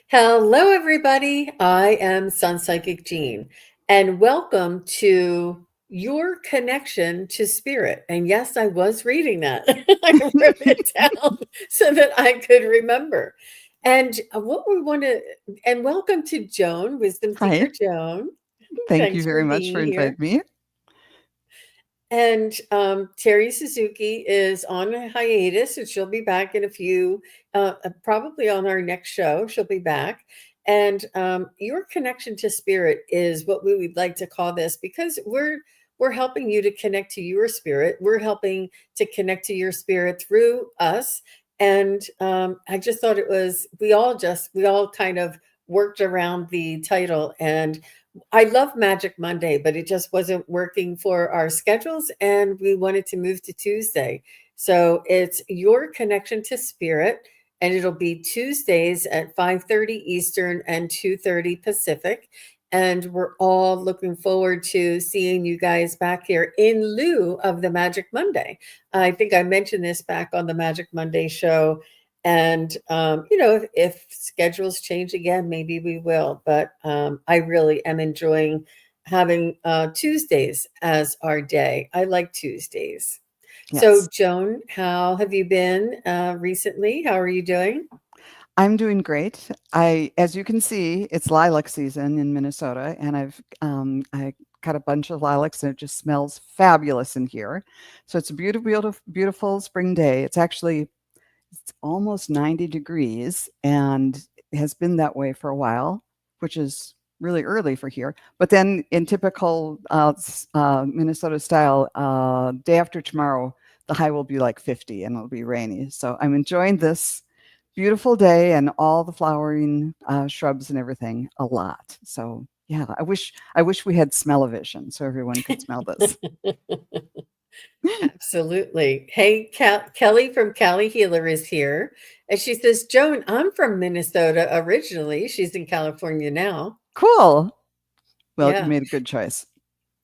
Hello, everybody. I am SunPsychic Jean, and welcome to Your Connection to Spirit. And yes, I was reading that. I wrote it down so that I could remember. And what we want to, and welcome to Joan, Wisdom Seeker Hi. Joan. Thank you Thanks for very much for being here. inviting me. And Terry Suzuki is on a hiatus, and she'll be back in a few, probably on our next show. She'll be back. And your connection to spirit is what we would like to call this because we're helping you to connect to your spirit. We're helping to connect to your spirit through us. And I just thought it was we all kind of worked around the title and I love Magic Monday, but it just wasn't working for our schedules, and we wanted to move to Tuesday. So it's your connection to spirit, and it'll be Tuesdays at 5:30 Eastern and 2:30 Pacific. And we're all looking forward to seeing you guys back here in lieu of the Magic Monday. I think I mentioned this back on the Magic Monday show and, if schedules change again, maybe we will. But I really am enjoying having Tuesdays as our day. I like Tuesdays. So, Yes, Joan, how have you been recently? How are you doing? I'm doing great. As you can see, it's lilac season in Minnesota, and I got a bunch of lilacs, and it just smells fabulous in here. So it's a beautiful, beautiful, beautiful spring day. It's almost 90 degrees, and it has been that way for a while, which is really early for here. But then, in typical Minnesota style, day after tomorrow, the high will be like 50, and it'll be rainy. So I'm enjoying this beautiful day and all the flowering shrubs and everything a lot. So yeah, I wish we had smell-o-vision so everyone could smell this. Absolutely. Hey, Kelly from Cali Healer is here. And she says, Joan, I'm from Minnesota originally. She's in California now. Cool. Well, you Yeah. made a good choice.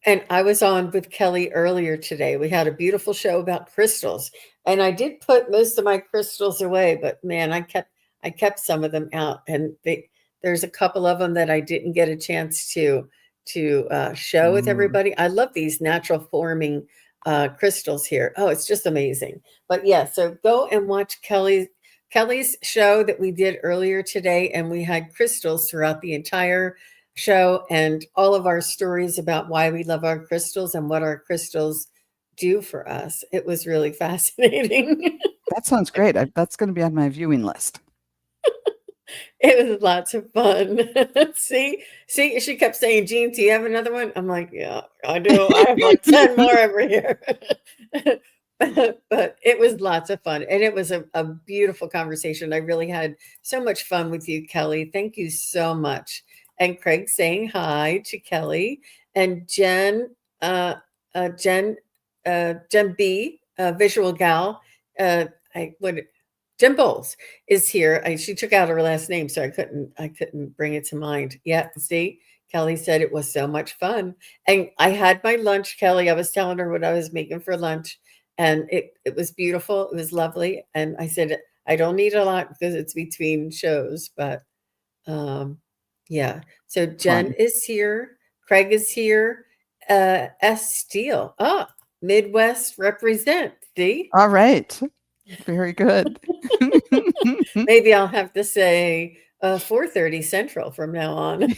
And I was on with Kelly earlier today. We had a beautiful show about crystals. And I did put most of my crystals away, but man, I kept some of them out and there's a couple of them that I didn't get a chance to show with Ooh. everybody. I love these natural forming crystals here. Oh, it's just amazing. But yeah, so go and watch Kelly's show that we did earlier today, and we had crystals throughout the entire show and all of our stories about why we love our crystals and what our crystals do for us. It was really fascinating. That sounds great. That's going to be on my viewing list. It was lots of fun. See, she kept saying, Jean, do you have another one? I'm like, yeah, I do. I have like 10 more over here. But it was lots of fun. And it was a beautiful conversation. I really had so much fun with you, Kelly. Thank you so much. And Craig saying hi to Kelly. And uh, Jen, Jen B, visual gal. Uh, I would Jen Bowles is here. She took out her last name, so I couldn't bring it to mind. Yeah, see, Kelly said it was so much fun. And I had my lunch, Kelly. I was telling her what I was making for lunch, and it was beautiful. It was lovely. And I said I don't need a lot because it's between shows, but um yeah. So Jen Fun. is here, Craig is here, S Steele. Ah, Midwest represent. See? All right. Very good. Maybe I'll have to say 4:30 Central from now on.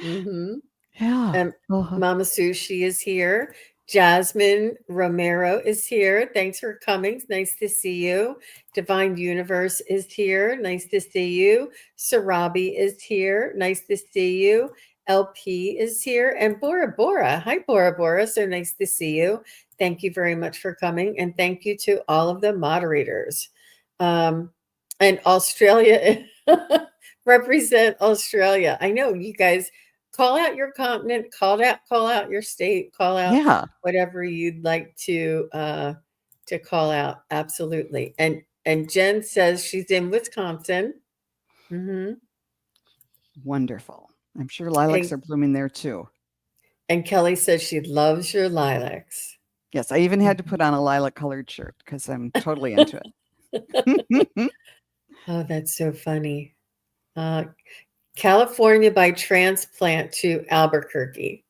hmm Yeah. And Well, Mama Sushi is here. Jasmine Romero is here. Thanks for coming. It's nice to see you. Divine Universe is here. Nice to see you. Sarabi is here. Nice to see you. LP is here. And Bora Bora. Hi, Bora Bora. So nice to see you. Thank you very much for coming. And thank you to all of the moderators. Um, and Australia, represent Australia. I know you guys call out your continent, call out your state, call out yeah. whatever you'd like to call out. Absolutely. And Jen says she's in Wisconsin. hmm Wonderful. I'm sure lilacs And are blooming there too. and Kelly says she loves your lilacs. Yes, I even had to Mhm. put on a lilac colored shirt because I'm totally into it. Oh, that's so funny. Uh, California by transplant to Albuquerque.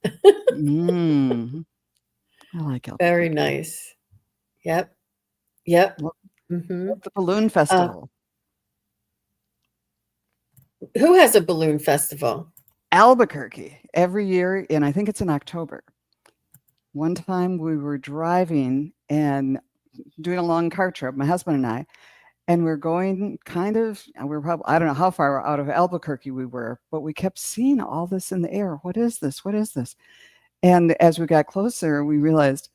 Mm, I like Very Albuquerque. nice. Yep. Yep. Love, Hmm. love the balloon Uh, festival. who has a balloon festival? Albuquerque every year, and I think it's in October. One time we were driving and doing a long car trip, my husband and I, and we're going kind of, we're probably, I don't know how far out of Albuquerque we were, but we kept seeing all this in the air. What is this? What is this? And as we got closer, we realized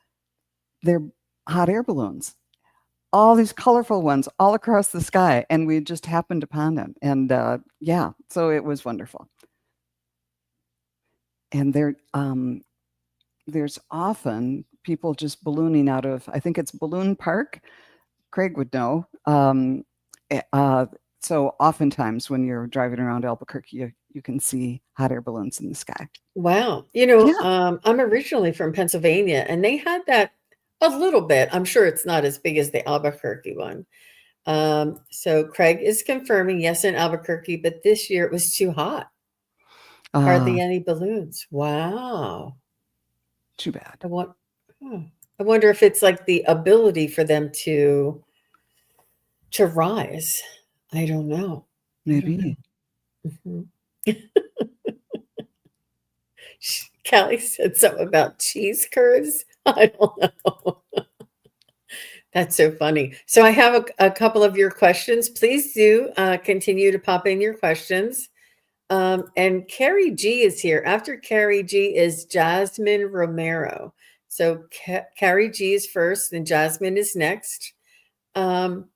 they're hot air balloons, all these colorful ones all across the sky. And we just happened upon them. And yeah, so it was wonderful. And there's often people just ballooning out of, I think it's Balloon Park. Craig would know. Eh, uh, so oftentimes when you're driving around Albuquerque, you can see hot air balloons in the sky. Wow. Yeah. I'm originally from Pennsylvania, and they had that a little bit. I'm sure it's not as big as the Albuquerque one. So Craig is confirming, yes, in Albuquerque, but this year it was too hot. Uh, Hardly any balloons. Wow. Too bad. I want, hmm. I wonder if it's like the ability for them to rise. I don't know. I don't Maybe. know. Mhm. Callie said something about cheese curds. I don't know. That's so funny. So I have a couple of your questions. Please do continue to pop in your questions. And Carrie G is here. After Carrie G is Jasmine Romero. So Carrie G is first, and Jasmine is next. Um,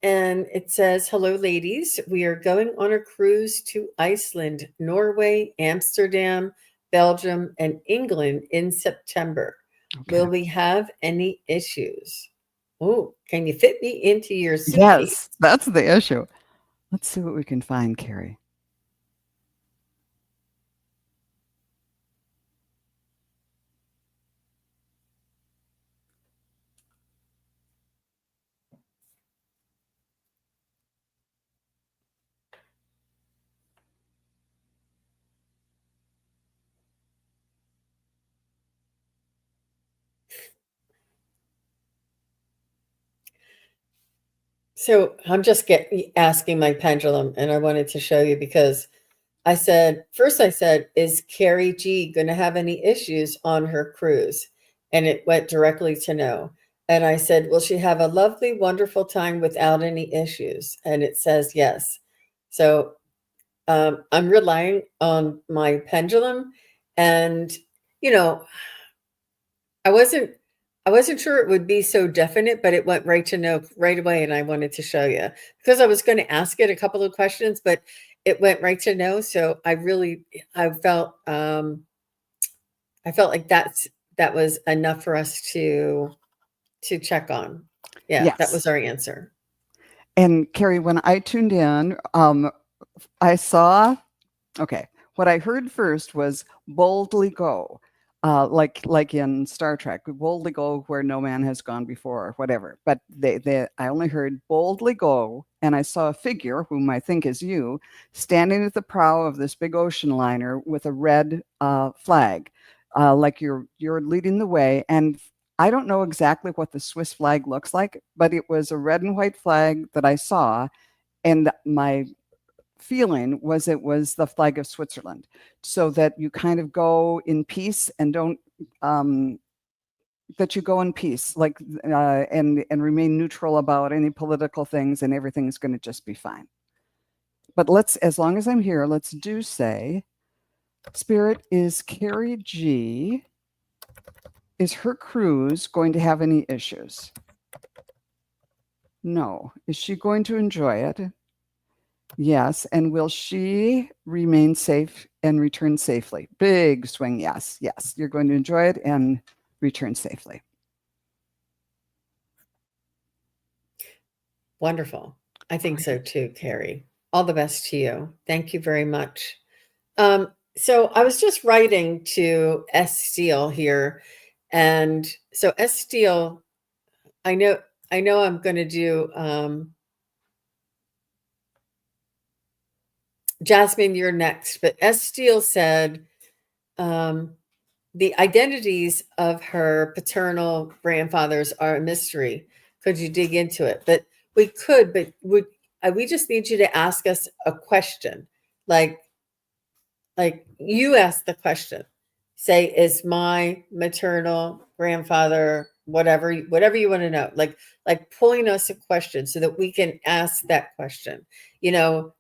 and it says, "Hello, ladies. We are going on a cruise to Iceland, Norway, Amsterdam, Belgium, and England in September. Okay. Will we have any issues? Oh, can you fit me into your suitcase?" Yes, that's the issue. Let's see what we can find, Carrie. So I'm just asking my pendulum, and I wanted to show you because I said, first I said, is Carrie G going to have any issues on her cruise? And it went directly to no. And I said, will she have a lovely, wonderful time without any issues? And it says yes. So I'm relying on my pendulum. And, you know, I wasn't I wasn't sure it would be so definite, but it went right to no right away, and I wanted to show you because I was going to ask it a couple of questions, but it went right to no. So I I felt like that was enough for us to check on. Yeah, that Yes. was our answer. And Carrie, when I tuned in, I saw, okay, what I heard first was boldly go, like in Star Trek, boldly go where no man has gone before, or whatever. But I only heard boldly go, and I saw a figure, whom I think is you, standing at the prow of this big ocean liner with a red flag, like you're leading the way. And I don't know exactly what the Swiss flag looks like, but it was a red and white flag that I saw, and my feeling was it was the flag of Switzerland, so that you kind of go in peace and don't that you go in peace, like and remain neutral about any political things, and everything's going to just be fine. But let's, as long as I'm here, let's do say, Spirit, is Carrie G, is her cruise going to have any issues? No. Is she going to enjoy it? Yes. And will she remain safe and return safely? Big swing. Yes. Yes. You're going to enjoy it and return safely. Wonderful. I think so Great. too, Carrie. All the best to you. Thank you very much. So I was just writing to S Steele here, and so S Steele, I know, I know, I'm going to do Jasmine, you're next. But S. Steele said the identities of her paternal grandfathers are a mystery. Could you dig into it? But we could, but we just need you to ask us a question. Like you ask the question. Say, is my maternal grandfather whatever you want to know? Like pulling us a question so that we can ask that question. You know,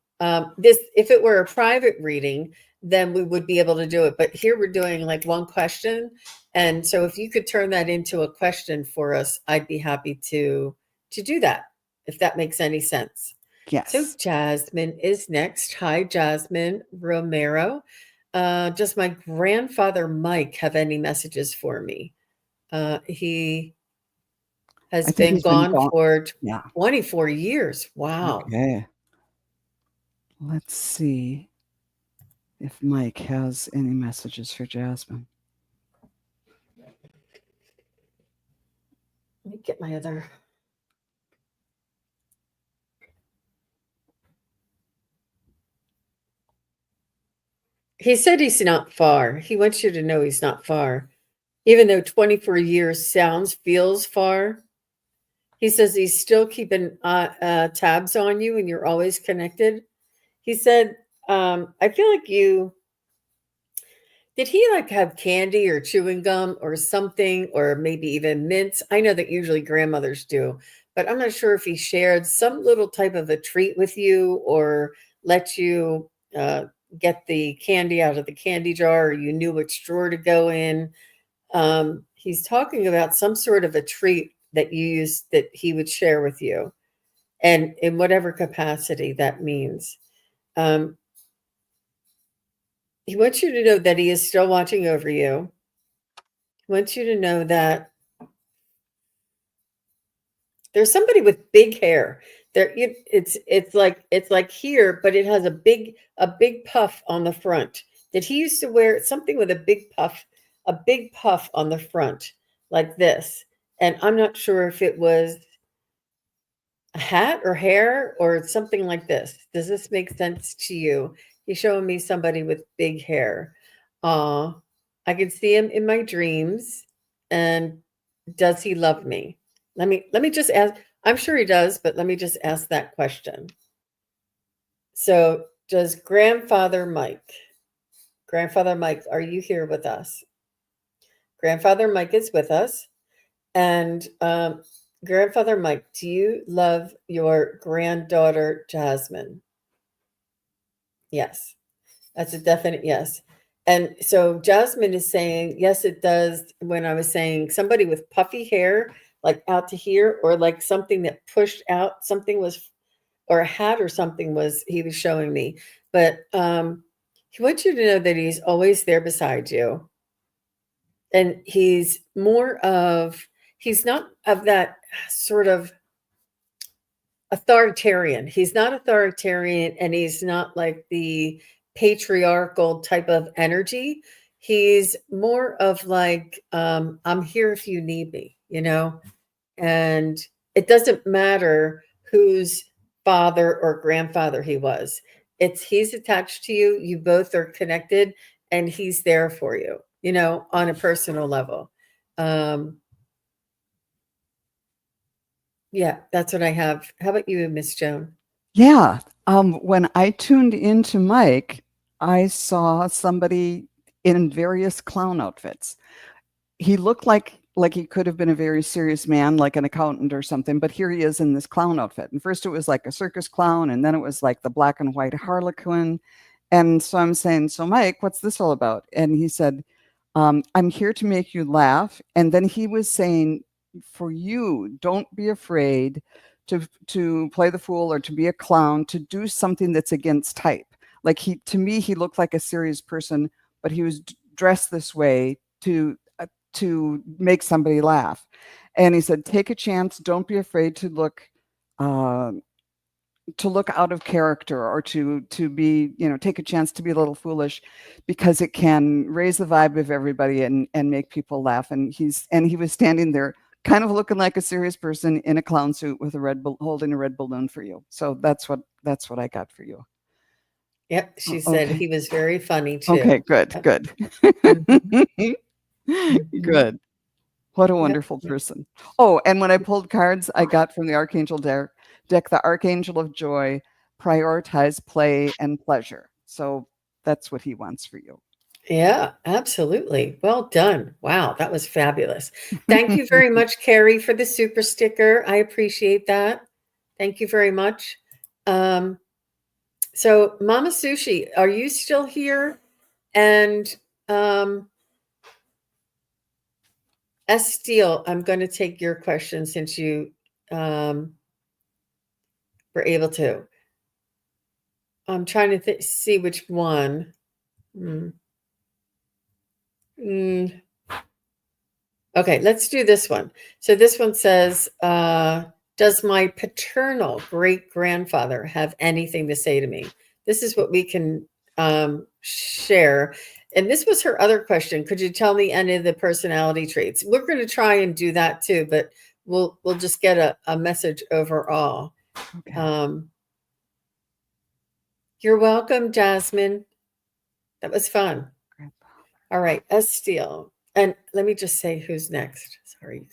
this if it were a private reading, then we would be able to do it. But here we're doing like one question. And so if you could turn that into a question for us, I'd be happy to do that, if that makes any sense. So Yes. Jasmine is next. Hi, Jasmine Romero. Does my grandfather Mike have any messages for me? He has I think been he's been gone gone. for Yeah. 24 years. Wow. Okay. Let's see if Mike has any messages for Jasmine. Let me get my other. He said he's not far. He wants you to know he's not far. Even though 24 years feels far, he says he's still keeping tabs on you and you're always connected. He said, I feel like you did he like have candy or chewing gum or something, or maybe even mints? I know that usually grandmothers do, but I'm not sure if he shared some little type of a treat with you or let you get the candy out of the candy jar, or you knew which drawer to go in. He's talking about some sort of a treat that you used that he would share with you, and in whatever capacity that means. Um, he wants you to know that he is still watching over you. He wants you to know that there's somebody with big hair. It's like here, but it has a big puff on the front. Did he used to wear something with a big puff on the front like this? And I'm not sure if it was a hat or hair or something like this. Does this make sense to you? He's showing me somebody with big hair. Uh, I can see him in my dreams. And does he love me? Let me just ask. I'm sure he does, but let me just ask that question. So, does Grandfather Mike, are you here with us? Grandfather Mike is with us. And Grandfather Mike, do you love your granddaughter Jasmine? Yes, that's a definite yes. And so Jasmine is saying, yes, it does. When I was saying somebody with puffy hair, like out to here, or like something that pushed out, something was, or a hat or something was, he was showing me. But he wants you to know that he's always there beside you. And he's not of that sort of authoritarian. He's not authoritarian and he's not like the patriarchal type of energy. He's more of like, I'm here if you need me. And it doesn't matter whose father or grandfather he was. He's attached to you. You both are connected and he's there for you, on a personal level. Um, yeah, that's what I have. How about you, Miss Joan? Yeah. When I tuned into Mike, I saw somebody in various clown outfits. He looked like he could have been a very serious man, like an accountant or something, but here he is in this clown outfit. And first it was like a circus clown, and then it was like the black and white harlequin. And so I'm saying, so Mike, what's this all about? And he said, I'm here to make you laugh. And then he was saying, for you, don't be afraid to play the fool or to be a clown, to do something that's against type. Like to me, he looked like a serious person, but he was dressed this way to make somebody laugh. And he said, take a chance. Don't be afraid uh, to look out of character, or to be, take a chance to be a little foolish, because it can raise the vibe of everybody and make people laugh. And he was standing there kind of looking like a serious person in a clown suit with holding a red balloon for you. So that's what I got for you. Yep, she said Okay. he was very funny Okay, too. good, Yep. good. Mhm, mhm. Good. What a Yep, wonderful yep. person. Oh, and when I pulled cards, I got from the Archangel deck, the Archangel of Joy, prioritize play and pleasure. So that's what he wants for you. Yeah, absolutely. Well done. Wow, that was fabulous. Thank you very much, Carrie, for the super sticker. I appreciate that. Thank you very much. Um, so, Mama Sushi, are you still here? And um, S. Steele, I'm going to take your question since you um, were able to. I'm trying to see which one. Hmm. Mm. Okay, let's do this one. So this one says, does my paternal great grandfather have anything to say to me? This is what we can share. And this was her other question. Could you tell me any of the personality traits? We're going to try and do that too, but we'll just get a message overall. Okay. Um, you're welcome, Jasmine. That was fun. Grandpa. All right, S. Steele. And let me just say who's next. Sorry, you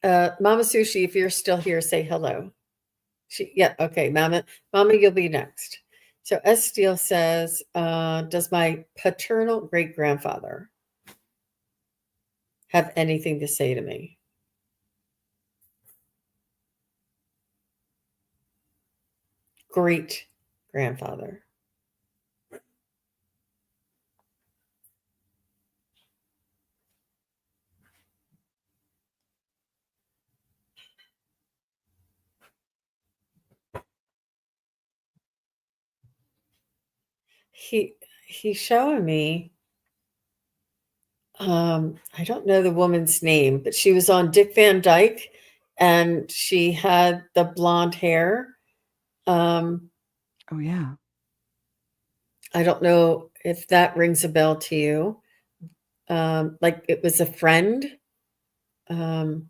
guys. Mama Sushi, if you're still here, say hello. Yeah, okay, Mama, you'll be next. So S. Steele says, does my paternal great grandfather have anything to say to me? Great grandfather. He he's showing me. I don't know the woman's name, but she was on Dick Van Dyke, and she had the blonde hair. Um, Oh, yeah. I don't know if that rings a bell to you. Like it was a friend. Um,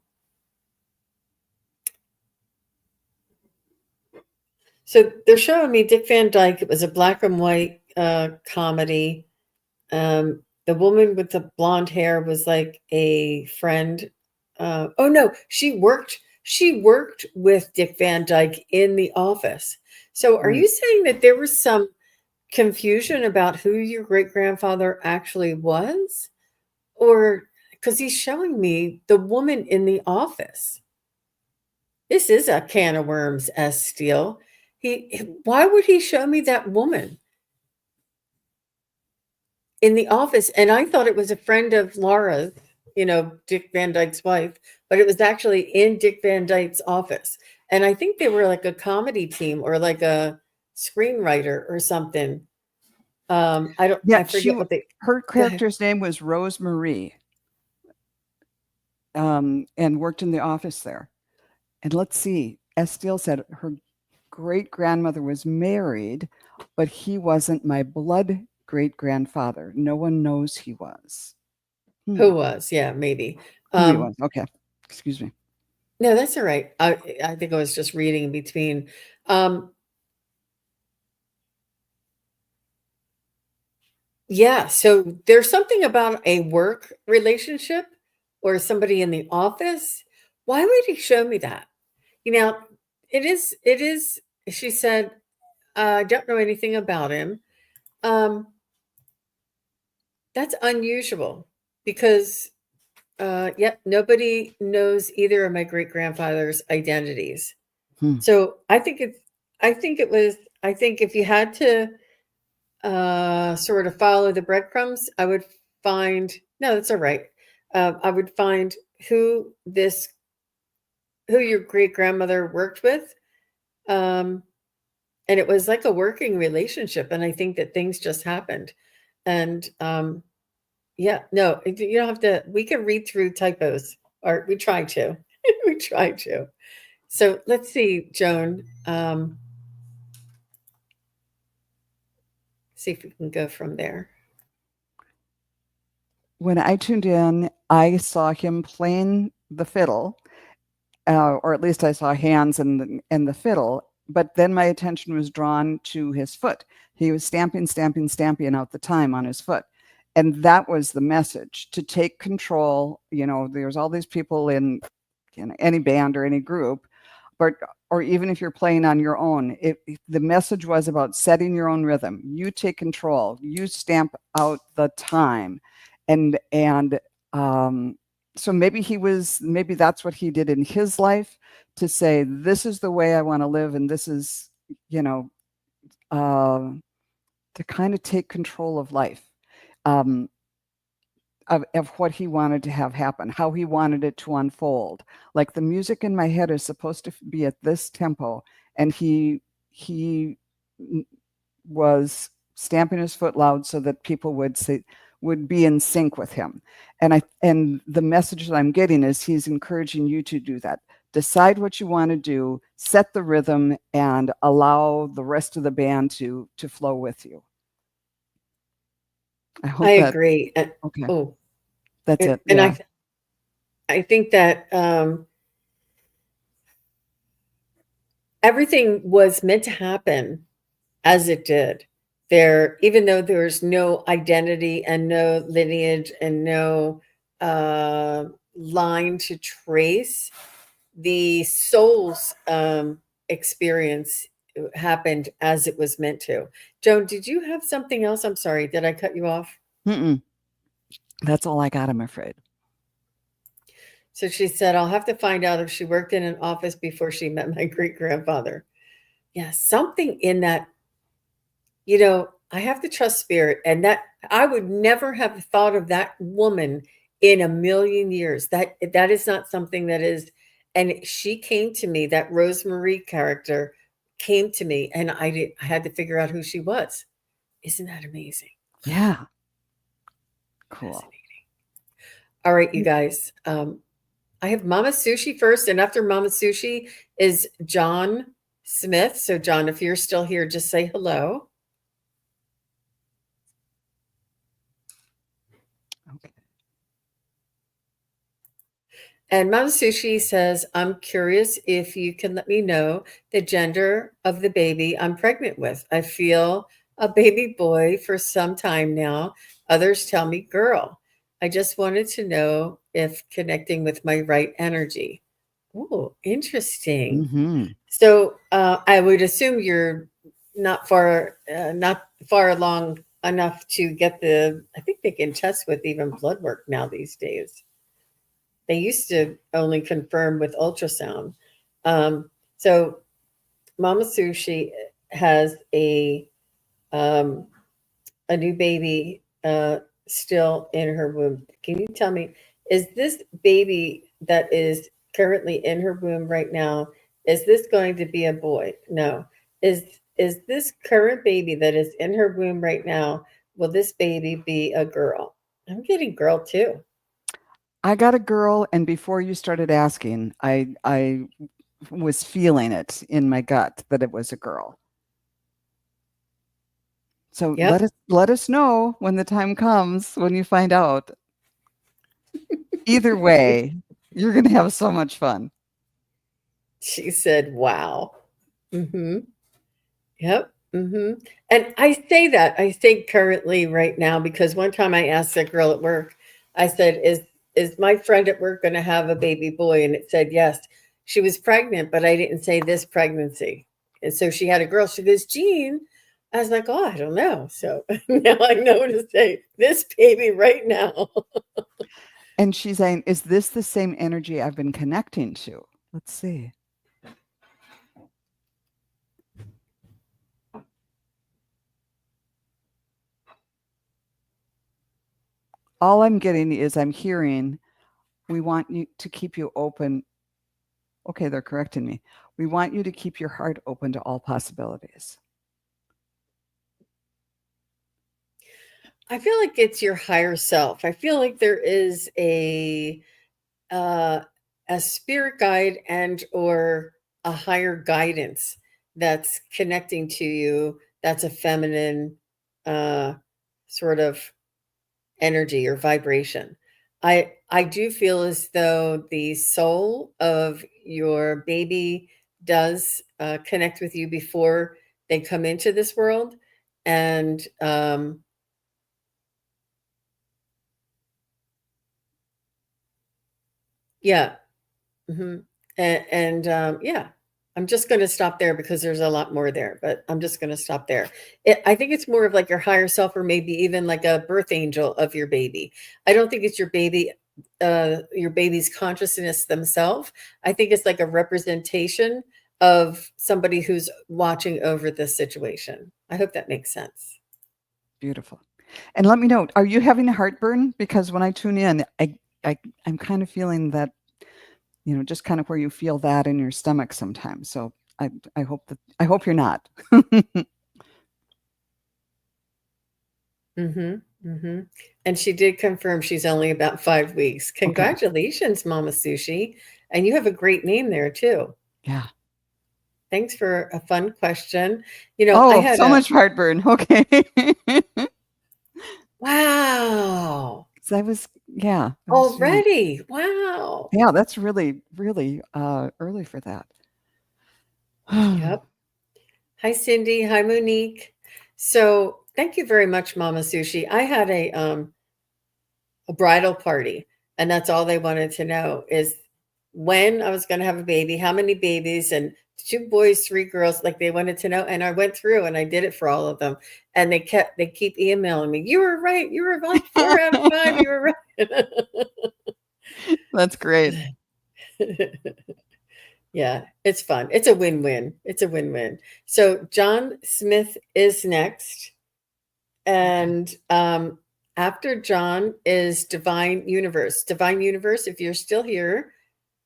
so they're showing me Dick Van Dyke. It was a black and white comedy. The woman with the blonde hair was like a friend. Oh no, she worked. She worked with Dick Van Dyke in the office. So, are Right. you saying that there was some confusion about who your great grandfather actually was, or because he's showing me the woman in the office? This is a can of worms, S. Steele. Why would he show me that woman in the office? And I thought it was a friend of Laura's, Dick Van Dyke's wife, but it was actually in Dick Van Dyke's office. And I think they were like a comedy team or like a screenwriter or something. Yeah, I forget what they, her go ahead. character's name was Rose Marie, and worked in the office there. And let's see, as Steele said, her great grandmother was married, but he wasn't my blood great grandfather. No one knows he was. Who was? Yeah, maybe. Who he Um, was. Okay. Excuse me. no, that's all right. I think I was just reading in between. Um, Yeah, so there's something about a work relationship or somebody in the office. Why would he show me that? You know, it is, she said, I don't know anything about him. Um, that's unusual because, yep, nobody knows either of my great grandfather's identities. Hmm. So I think if you had to sort of follow the breadcrumbs, I would find, no, that's all right. I would find who this, who your great grandmother worked with. Um, and it was like a working relationship. And I think that things just happened. And yeah, no, you don't have to, we can read through typos, or we try to. We try to. So let's see, Joan. See if we can go from there. When I tuned in, I saw him playing the fiddle, or at least I saw hands and the fiddle. But then my attention was drawn to his foot. He was stamping, stamping, stamping out the time on his foot. And that was the message, to take control. There's all these people in any band or any group, but or even if you're playing on your own, the message was about setting your own rhythm. You take control. You stamp out the time, and so maybe that's what he did in his life, to say, this is the way I want to live, and this is, uh, to kind of take control of life. Of what he wanted to have happen, how he wanted it to unfold. Like, the music in my head is supposed to be at this tempo, and he was stamping his foot loud so that people would be in sync with him. And the message that I'm getting is he's encouraging you to do that. Decide what you want to do, set the rhythm, and allow the rest of the band to flow with you. I hope I that. agree. Okay. Oh, That's it. and Yeah. I think that everything was meant to happen as it did. Even though there's no identity and no lineage and no line to trace, the soul's experience happened as it was meant to. Joan, did you have something else? I'm sorry, did I cut you off? Mm-mm. That's all I got, I'm afraid. So she said, I'll have to find out if she worked in an office before she met my great grandfather. Yeah, something in that, I have to trust spirit. And that I would never have thought of that woman in a million years. That is not something that is. And she came to me, that Rosemary character came to me, and I had to figure out who she was. Isn't that amazing? Yeah. Cool. All right, you guys. I have Mama Sushi first, and after Mama Sushi is John Smith. So, John, if you're still here, just say hello. Okay. And Mama Sushi says, I'm curious if you can let me know the gender of the baby I'm pregnant with. I feel a baby boy for some time now. Others tell me girl. I just wanted to know if connecting with my right energy. Oh, interesting. Mm-hmm. So I would assume you're not far along enough to get I think they can test with even blood work now these days. They used to only confirm with ultrasound. So Mama Sushi has um, a new baby still in her womb. Can you tell me, is this baby that is currently in her womb right now, is this going to be a boy? No. Is this current baby that is in her womb right now, will this baby be a girl? I'm getting girl too. I got a girl, and before you started asking, I was feeling it in my gut that it was a girl. So Yep. let us know when the time comes, when you find out. Either way, you're going to have so much fun. She said, wow. Mm-hmm. Yep. Mm-hmm. And I say that, I think currently right now, because one time I asked a girl at work, I said, is my friend at work going to have a baby boy? And it said yes. She was pregnant, but I didn't say this pregnancy. And so she had a girl. She goes, Jean. I was like, oh, I don't know. So now I know to say this baby right now. And she's saying, is this the same energy I've been connecting to? Let's see. All I'm getting is I'm hearing, we want you to keep you open. Okay, they're correcting me. We want you to keep your heart open to all possibilities. I feel like it's your higher self. I feel like there is uh, a spirit guide and or a higher guidance that's connecting to you. That's a feminine uh, sort of energy or vibration. I do feel as though the soul of your baby does connect with you before they come into this world, and yeah. Mhm. Yeah, I'm just gonna stop there because there's a lot more there, but I'm just gonna stop there. I think it's more of like your higher self or maybe even like a birth angel of your baby. I don't think it's your baby's consciousness themselves. I think it's like a representation of somebody who's watching over this situation. I hope that makes sense. Beautiful. And let me know, are you having a heartburn? Because when I tune in, I I'm kind of feeling that, just kind of where you feel that in your stomach sometimes. So I hope you're not. Mhm, mhm. And she did confirm she's only about 5 weeks. Okay. Congratulations, Mama Sushi, and you have a great name there too. Yeah. Thanks for a fun question. I Oh, had so a much heartburn. Okay. wow, 'Cause I was feeling, already. Wow. yeah, that's really, really early for that. Yep. Hi, Cindy. Hi, Monique. So, thank you very much, Mama Sushi. I had a bridal party, and that's all they wanted to know is when I was going to have a baby, how many babies, and 2 boys, 3 girls. Like they wanted to know, and I went through and I did it for all of them, and they keep emailing me. You were right. You were like 4 out of 5. You were That's great. right. Yeah, it's fun. It's a win-win. It's a win-win. So John Smith is next. Okay. And after John is Divine Universe. Divine Universe, if you're still here,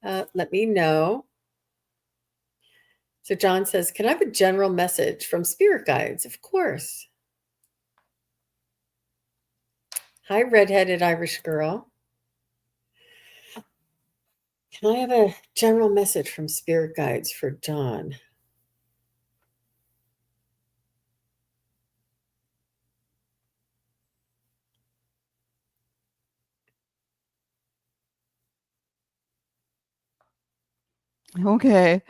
let me know. So John says, can I have a general message from spirit guides? Of course. Hi, redheaded Irish girl. Can I have a general message from spirit guides for John? Okay.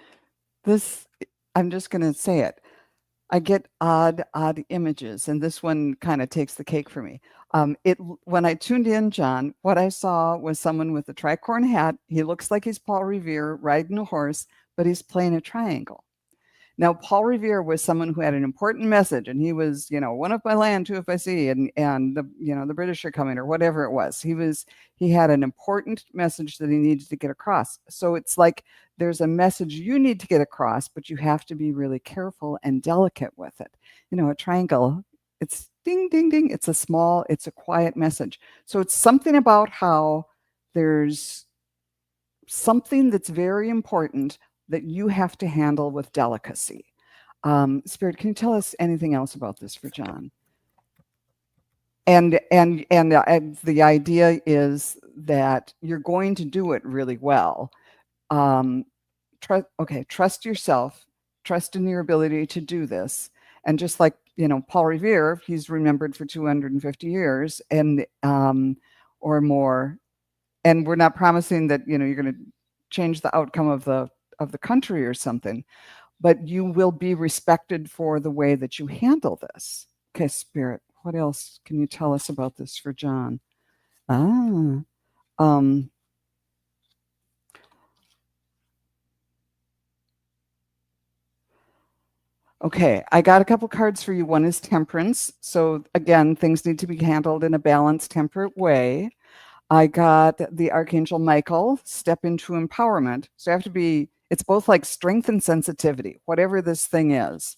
This, I'm just going to say it. I get odd images, and this one kind of takes the cake for me. When I tuned in, John, what I saw was someone with a tricorn hat. He looks like he's Paul Revere riding a horse, but he's playing a triangle. Now, Paul Revere was someone who had an important message, and he was, one of my land, two if I see, and the British are coming, or whatever it was. He had an important message that he needed to get across. So it's like there's a message you need to get across, but you have to be really careful and delicate with it. A triangle, it's ding, ding, ding. It's a quiet message. So it's something about how there's something that's very important that you have to handle with delicacy. Spirit, can you tell us anything else about this for John? And the idea is that you're going to do it really well. Um, trust yourself, trust in your ability to do this. And just like Paul Revere, he's remembered for 250 years and or more. And we're not promising that you're going to change the outcome of the country or something, but you will be respected for the way that you handle this. Okay, Spirit, what else can you tell us about this for John? Ah, um, okay, I got a couple cards for you. One is Temperance. So again, things need to be handled in a balanced, temperate way. I got the Archangel Michael, step into empowerment. So you have to be, it's both like strength and sensitivity, whatever this thing is.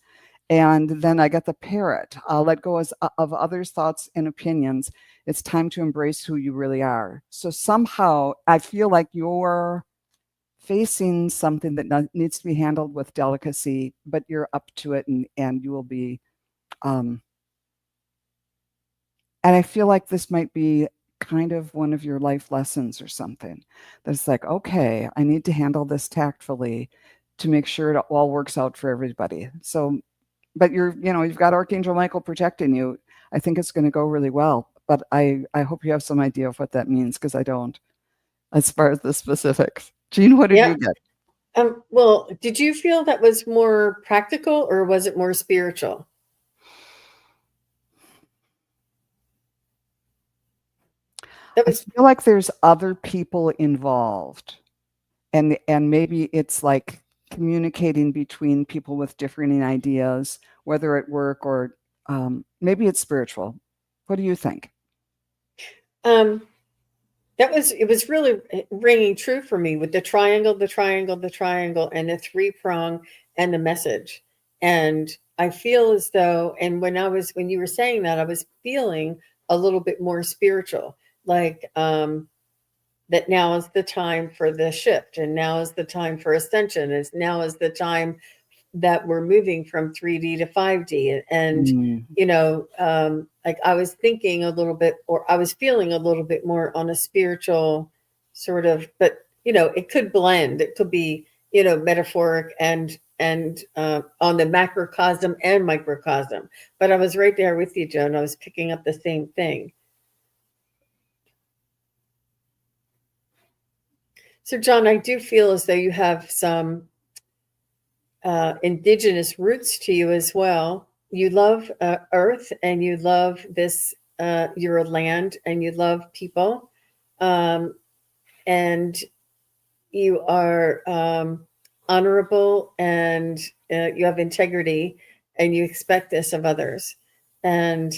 And then I got the Parrot, let go of others' thoughts and opinions. It's time to embrace who you really are. So somehow I feel like you're facing something that needs to be handled with delicacy, but you're up to it and you will be, um, and I feel like this might be kind of one of your life lessons or something. That's like, okay, I need to handle this tactfully to make sure it all works out for everybody. So, but you've got Archangel Michael protecting you. I think it's going to go really well. but I hope you have some idea of what that means, because I don't, as far as the specifics. Jean, what did Yeah. you get? Well, did you feel that was more practical or was it more spiritual? That I was feel like there's other people involved, and maybe it's like communicating between people with differing ideas, whether at work or maybe it's spiritual. What do you think? um it was really ringing true for me with the triangle, the triangle, the triangle, and the three prong and the message. And I feel as though, and when you were saying that, I was feeling a little bit more spiritual, like that now is the time for the shift, and now is the time for ascension, is now is the time that we're moving from 3D to 5D. And, Mm, like I was thinking a little bit, or I was feeling a little bit more on a spiritual sort of, but, it could blend. It could be, metaphoric and on the macrocosm and microcosm. But I was right there with you, Joan. I was picking up the same thing. So, John, I do feel as though you have some indigenous roots to you as well. You love Earth, and you love this, your land, and you love people, um, and you are honorable, and you have integrity, and you expect this of others. And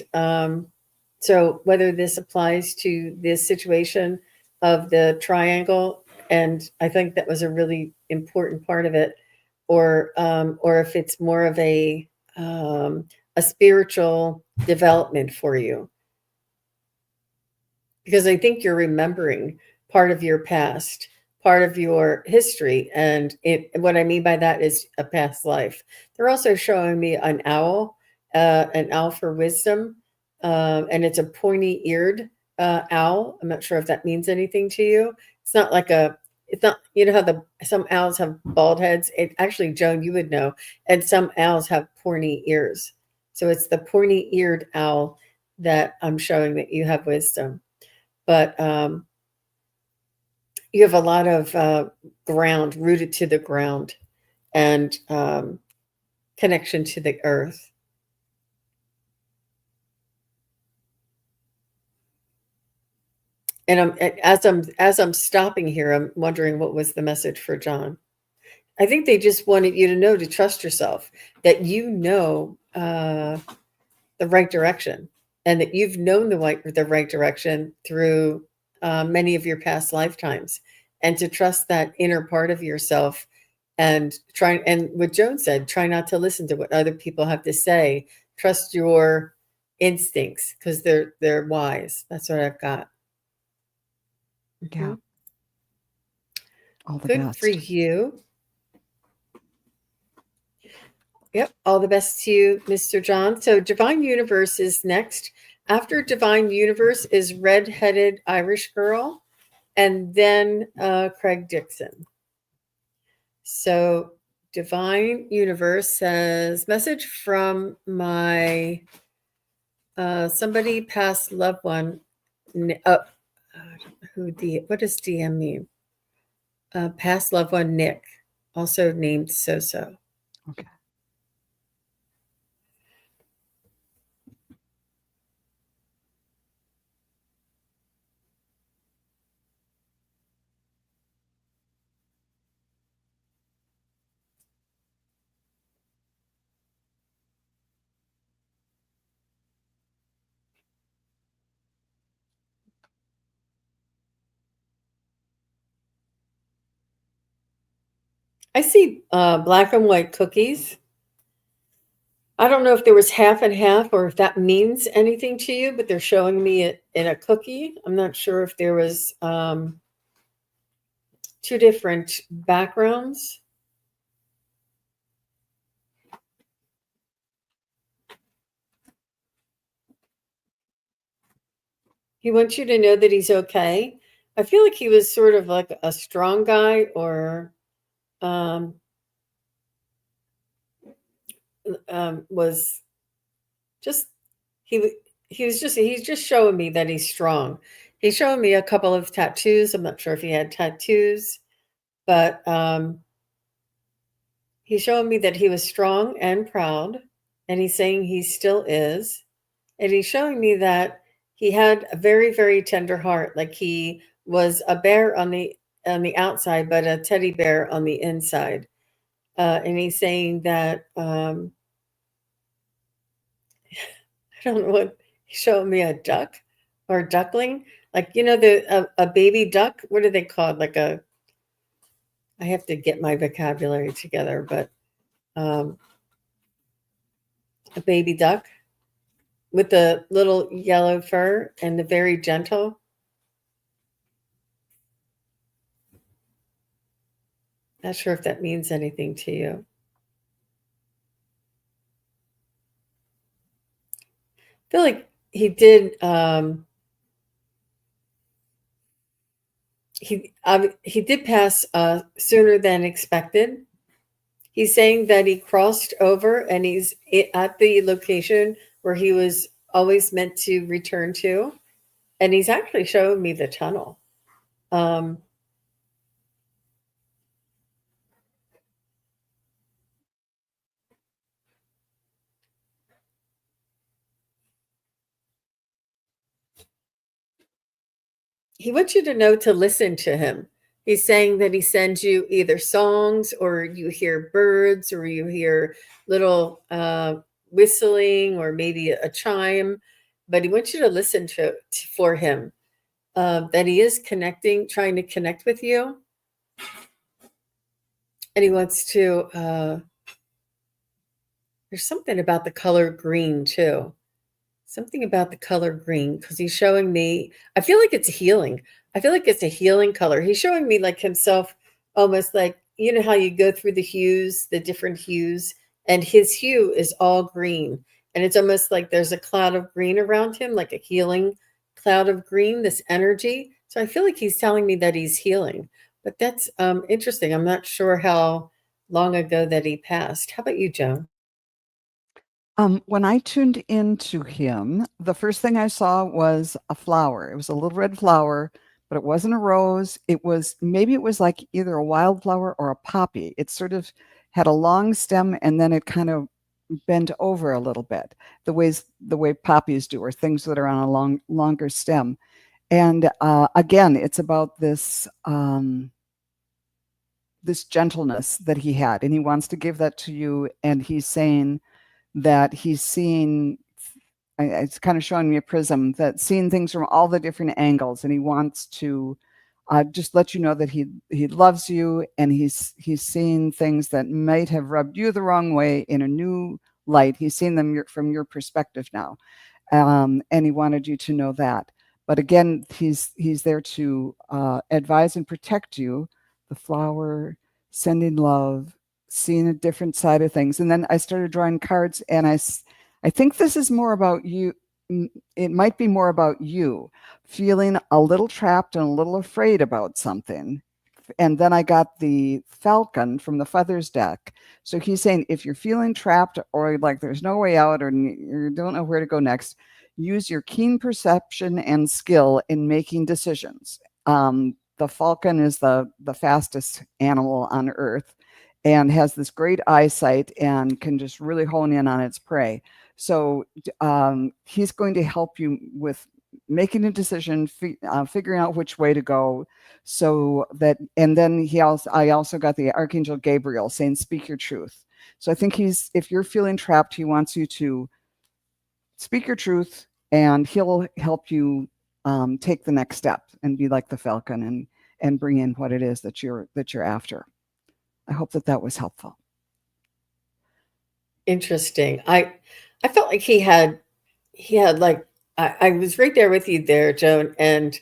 so, whether this applies to this situation of the triangle, and I think that was a really important part of it, or if it's more of a spiritual development for you, because I think you're remembering part of your past, part of your history. And what I mean by that is a past life. They're also showing me an owl for wisdom, and it's a pointy eared owl. I'm not sure if that means anything to you. It's not like it's not, how some owls have bald heads. It actually, Joan, you would know. And some owls have pointy ears. So it's the pointy eared owl that I'm showing that you have wisdom. But you have a lot of ground, rooted to the ground, and connection to the earth. And as I'm stopping here, I'm wondering what was the message for John. I think they just wanted you to know to trust yourself, that the right direction, and that you've known the right direction through many of your past lifetimes, and to trust that inner part of yourself, and what Joan said, try not to listen to what other people have to say. Trust your instincts, because they're wise. That's what I've got. yeah, Mhm. all the Good for best. you. Yep. All the best to you, Mr. John. So Divine Universe is next. After Divine Universe is Red-Headed Irish Girl, and then Craig Dixon. So Divine Universe says, message from my somebody past loved one. What does DM mean? Past loved one Nick, also named So. Okay. I see black and white cookies. I don't know if there was half and half, or if that means anything to you, but they're showing me it in a cookie. I'm not sure if there was two different backgrounds. He wants you to know that he's okay. I feel like he was sort of like a strong guy, or um, was just he he's just showing me that he's strong. He's showing me a couple of tattoos. I'm not sure if he had tattoos, but he's showing me that he was strong and proud, and he's saying he still is. And he's showing me that he had a very, very tender heart, like he was a bear on the outside, but a teddy bear on the inside. And he's saying that I don't know what he's showing me, a duck or a duckling, like the a baby duck. What are they called? Like a I have to get my vocabulary together, but um, a baby duck with the little yellow fur and the very gentle. Not sure if that means anything to you. I feel like he did pass sooner than expected. He's saying that he crossed over and he's at the location where he was always meant to return to, and he's actually showing me the tunnel. Um, he wants you to know to listen to him. He's saying that he sends you either songs, or you hear birds, or you hear little whistling, or maybe a chime. But he wants you to listen for him. That he is connecting, trying to connect with you, and he wants to. There's something about the color green too. Something about the color green, because he's showing me, I feel like it's healing. I feel like it's a healing color. He's showing me like himself, almost like, how you go through the hues, the different hues, and his hue is all green. And it's almost like there's a cloud of green around him, like a healing cloud of green, this energy. So I feel like he's telling me that he's healing. But that's interesting. I'm not sure how long ago that he passed. How about you, Joan? When I tuned into him, the first thing I saw was a flower. It was a little red flower, but it wasn't a rose. Maybe it was like either a wildflower or a poppy. It sort of had a long stem and then it kind of bent over a little bit, the way poppies do, or things that are on a longer stem. And again, it's about this gentleness that he had, and he wants to give that to you. And he's saying that he's seeing, it's kind of showing me a prism, that seeing things from all the different angles, and he wants to just let you know that he loves you, and he's seeing things that might have rubbed you the wrong way in a new light. He's seeing them from your perspective now, and he wanted you to know that. But again, he's there to advise and protect you. The flower, sending love, seeing a different side of things. And then I started drawing cards, and I think this is more about you. It might be more about you feeling a little trapped and a little afraid about something. And then I got the falcon from the feathers deck. So he's saying, if you're feeling trapped, or like there's no way out, or you don't know where to go next, use your keen perception and skill in making decisions. The falcon is the fastest animal on earth, and has this great eyesight and can just really hone in on its prey. So he's going to help you with making a decision, figuring out which way to go. So that, and then I also got the Archangel Gabriel saying, speak your truth. So I think if you're feeling trapped, he wants you to speak your truth, and he'll help you take the next step and be like the falcon, and bring in what it is that you're after. I hope that was helpful. Interesting. I felt like he had like I was right there with you there, Joan, and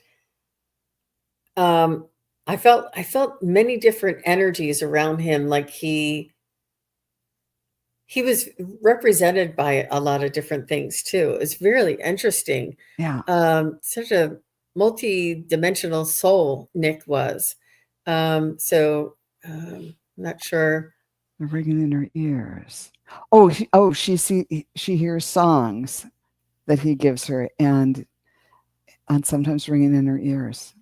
um I felt many different energies around him, like he was represented by a lot of different things too. It's really interesting. Yeah. Such a multi-dimensional soul Nick was. So I'm not sure. The ringing in her ears. She hears songs. that he gives her, and sometimes ringing in her ears.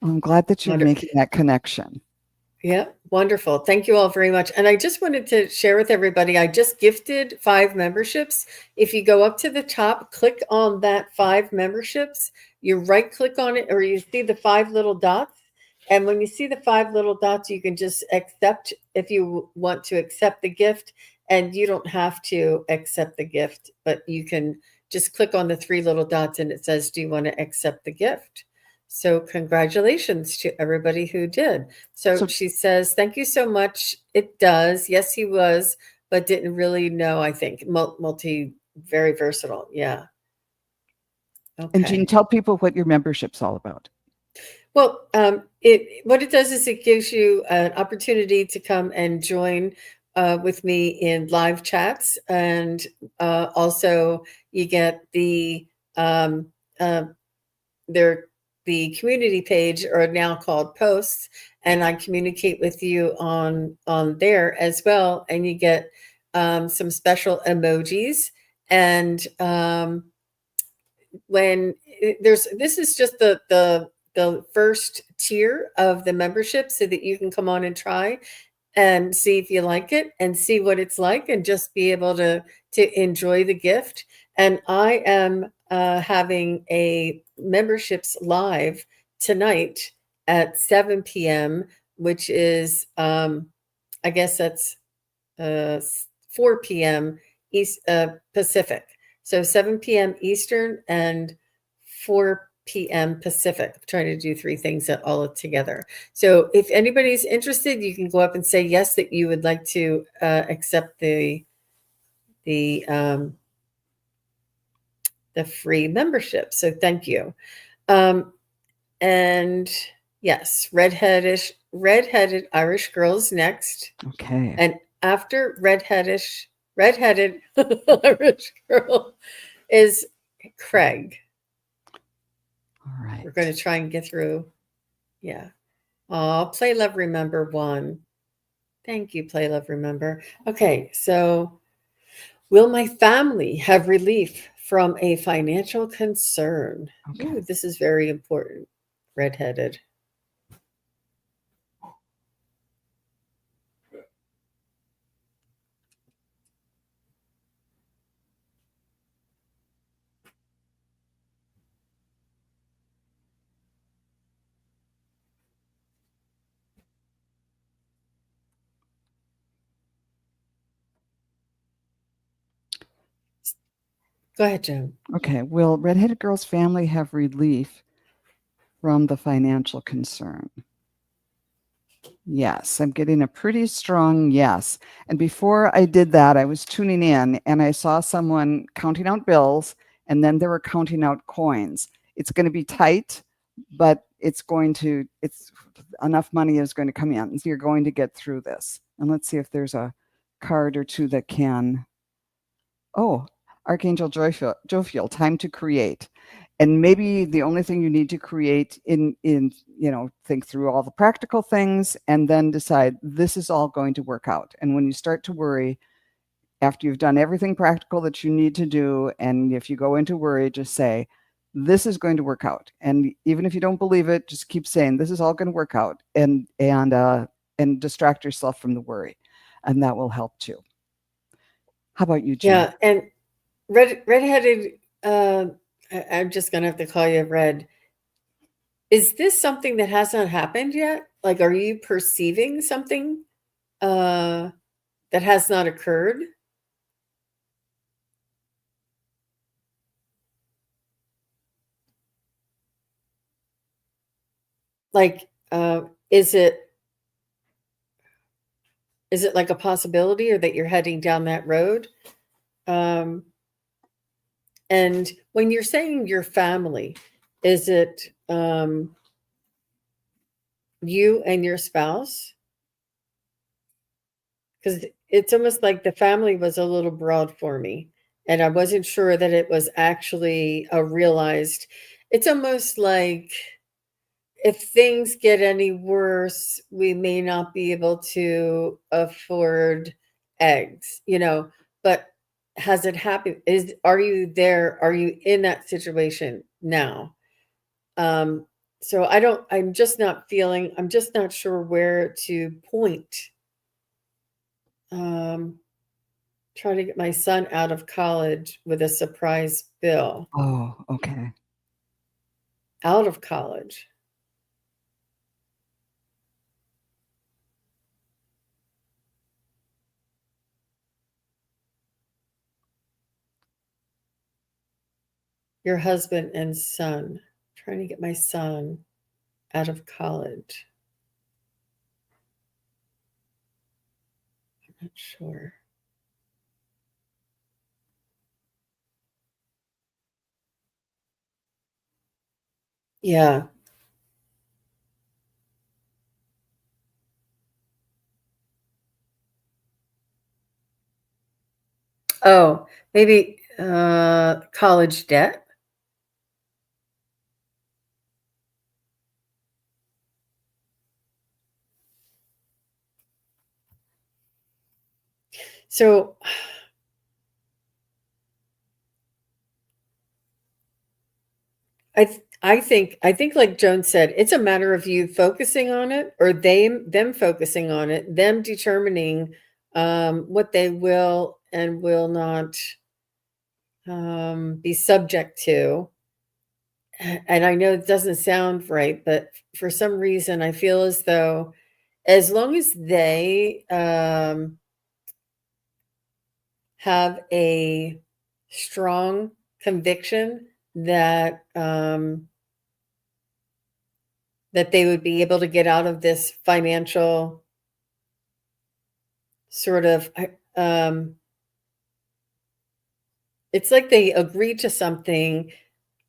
I'm glad that you're making that connection. Yeah, wonderful. Thank you all very much. And I just wanted to share with everybody, I just gifted 5 memberships. If you go up to the top, click on that 5 memberships, you right click on it, or you see the 5 little dots. And when you see the 5 little dots, you can just accept if you want to accept the gift. And you don't have to accept the gift, but you can just click on the 3 little dots and it says, do you want to accept the gift? So congratulations to everybody who did. So she says, thank you so much. It does. Yes, he was, but didn't really know, I think. Very versatile. Yeah. Okay. And Jean, tell people what your membership's all about. Well, what it does is it gives you an opportunity to come and join with me in live chats. And also you get the the community page, are now called posts, and I communicate with you on there as well, and you get some special emojis. And when this is just the first tier of the membership, so that you can come on and try and see if you like it and see what it's like, and just be able to enjoy the gift. And I am having a memberships live tonight at 7 p.m., which is I guess that's 4 p.m. East Pacific. So 7 p.m. Eastern and 4 p.m. Pacific. I'm trying to do 3 things all together. So if anybody's interested, you can go up and say yes, that you would like to accept the free membership. So thank you. And yes, redheaded Irish girls next. Okay. And after redheaded Irish girl is Craig. All right. We're going to try and get through. Yeah. Oh, Play Love Remember 1. Thank you, Play Love Remember. Okay, so will my family have relief from a financial concern? Okay. Ooh, this is very important. Redheaded. Go ahead, Joan. Okay. Will redheaded girl's family have relief from the financial concern? Yes, I'm getting a pretty strong yes. And before I did that, I was tuning in and I saw someone counting out bills, and then they were counting out coins. It's going to be tight, but it's enough money is going to come in. So you're going to get through this. And let's see if there's a card or two that can. Oh, Archangel Jophiel, time to create. And maybe the only thing you need to create think through all the practical things and then decide this is all going to work out. And when you start to worry, after you've done everything practical that you need to do, and if you go into worry, just say, this is going to work out. And even if you don't believe it, just keep saying, this is all going to work out, and distract yourself from the worry. And that will help too. How about you, Jean? Yeah, and redheaded, I'm just going to have to call you Red. Is this something that has not happened yet? Like, are you perceiving something that has not occurred? Like, is it like a possibility, or that you're heading down that road? And when you're saying your family, is it you and your spouse? Because it's almost like the family was a little broad for me, and I wasn't sure that it was actually a realized. It's almost like, if things get any worse, we may not be able to afford eggs, but has it happened? Are you there? Are you in that situation now? Um, so I'm just not feeling, I'm just not sure where to point. Um, Trying to get my son out of college with a surprise bill. Oh, okay. Out of college. Your husband and son. Trying to get my son out of college. I'm not sure. Yeah. Oh, maybe college debt. So I think like Joan said, it's a matter of you focusing on it, or them focusing on it, them determining what they will and will not be subject to. And I know it doesn't sound right, but for some reason I feel as though as long as they have a strong conviction that that they would be able to get out of this financial sort of it's like they agreed to something